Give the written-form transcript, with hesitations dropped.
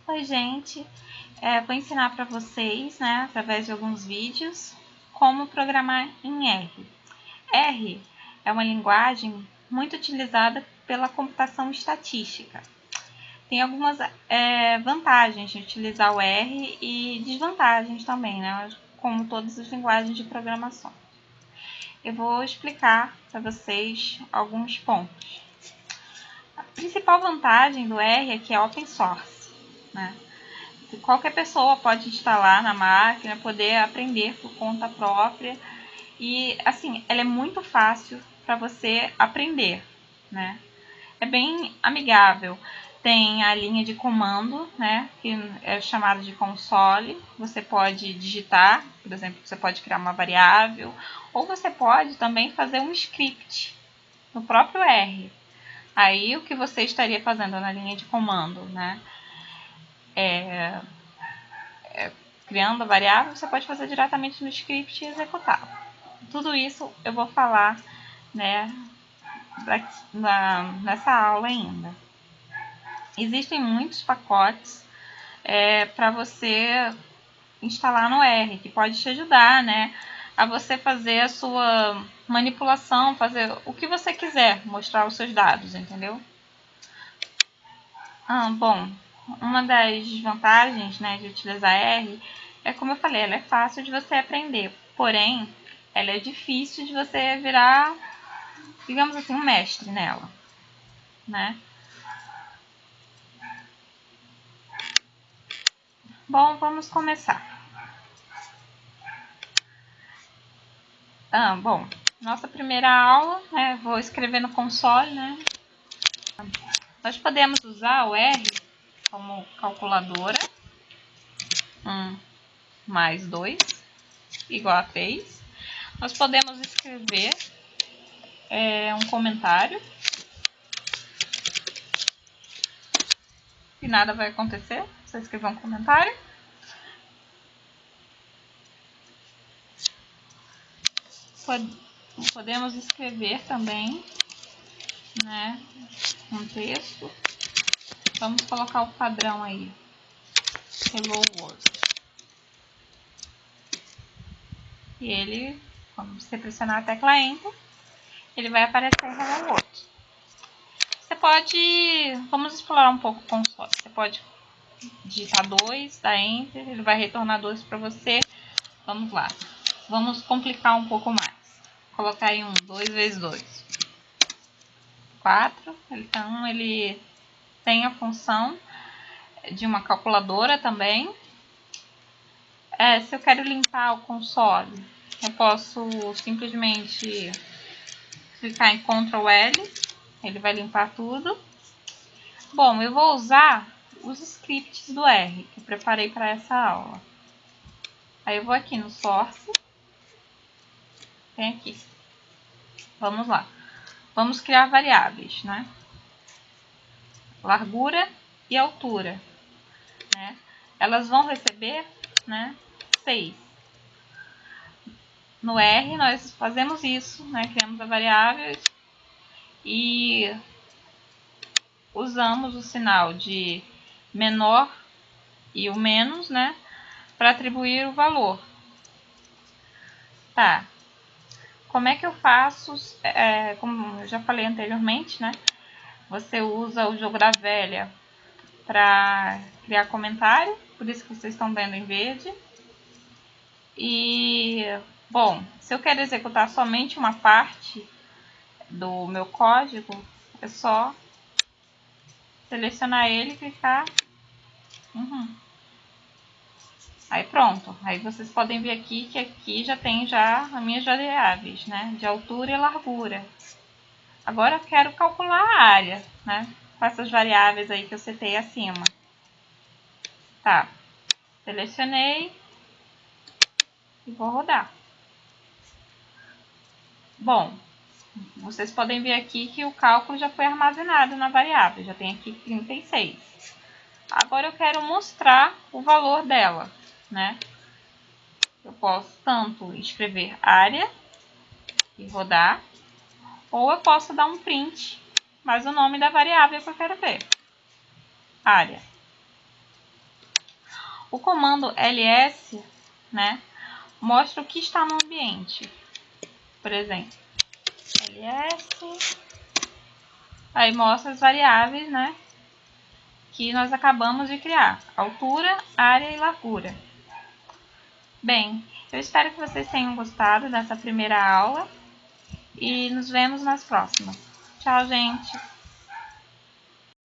Oi, gente. Vou ensinar para vocês, né, através de alguns vídeos, como programar em R. R é uma linguagem muito utilizada pela computação estatística. Tem algumas vantagens de utilizar o R e desvantagens também, né, como todas as linguagens de programação. Eu vou explicar para vocês alguns pontos. A principal vantagem do R é que é open source, né? Qualquer pessoa pode instalar na máquina, poder aprender por conta própria. E, assim, ela é muito fácil para você aprender, né? É bem amigável. Tem a linha de comando, né? Que é chamada de console. Você pode digitar, por exemplo, você pode criar uma variável. Ou você pode também fazer um script no próprio R. Aí, o que você estaria fazendo na linha de comando, né? Criando a variável, você pode fazer diretamente no script e executar. Tudo isso eu vou falar, né, nessa aula ainda. Existem muitos pacotes para você instalar no R, que pode te ajudar, né, a você fazer a sua manipulação, fazer o que você quiser, mostrar os seus dados, entendeu? Bom, uma das vantagens, né, de utilizar R é, como eu falei, ela é fácil de você aprender, porém, ela é difícil de você virar, digamos assim, um mestre nela, né? Bom, vamos começar. Bom, nossa primeira aula, né, vou escrever no console, né? Nós podemos usar o R como calculadora. 1 mais 2 igual a 3. Nós podemos escrever um comentário. E nada vai acontecer, você escrever um comentário. Podemos escrever também, né, um texto. Vamos colocar o padrão aí, Hello World. E ele, quando você pressionar a tecla Enter, ele vai aparecer Hello World. Você pode, vamos explorar um pouco o console. Você pode digitar 2, dar Enter, ele vai retornar 2 para você. Vamos lá, vamos complicar um pouco mais. Colocar aí 2 vezes 2. 4, então ele tem a função de uma calculadora também. Se eu quero limpar o console, eu posso simplesmente clicar em Ctrl L, ele vai limpar tudo. Bom, eu vou usar os scripts do R que eu preparei para essa aula. Aí eu vou aqui no Source, tem aqui. Vamos lá. Vamos criar variáveis, né? Largura e altura, né? Elas vão receber, né, 6. No R nós fazemos isso, né? Criamos a variável e usamos o sinal de menor e o menos, né, para atribuir o valor. Tá. Como é que eu faço? Como eu já falei anteriormente, né? Você usa o jogo da velha para criar comentário, por isso que vocês estão vendo em verde. E, bom, se eu quero executar somente uma parte do meu código, é só selecionar ele e clicar. Aí pronto. Aí vocês podem ver aqui que aqui já tem as minhas variáveis, né? De altura e largura. Agora eu quero calcular a área, né? Com essas variáveis aí que eu setei acima. Tá. Selecionei e vou rodar. Bom, vocês podem ver aqui que o cálculo já foi armazenado na variável. Já tem aqui 36. Agora eu quero mostrar o valor dela, né? Eu posso tanto escrever área e rodar, ou eu posso dar um print, mas o nome da variável que eu quero ver. Área. O comando ls, né, mostra o que está no ambiente. Por exemplo, ls, aí mostra as variáveis, né, que nós acabamos de criar: altura, área e largura. Bem, eu espero que vocês tenham gostado dessa primeira aula e nos vemos nas próximas. Tchau, gente!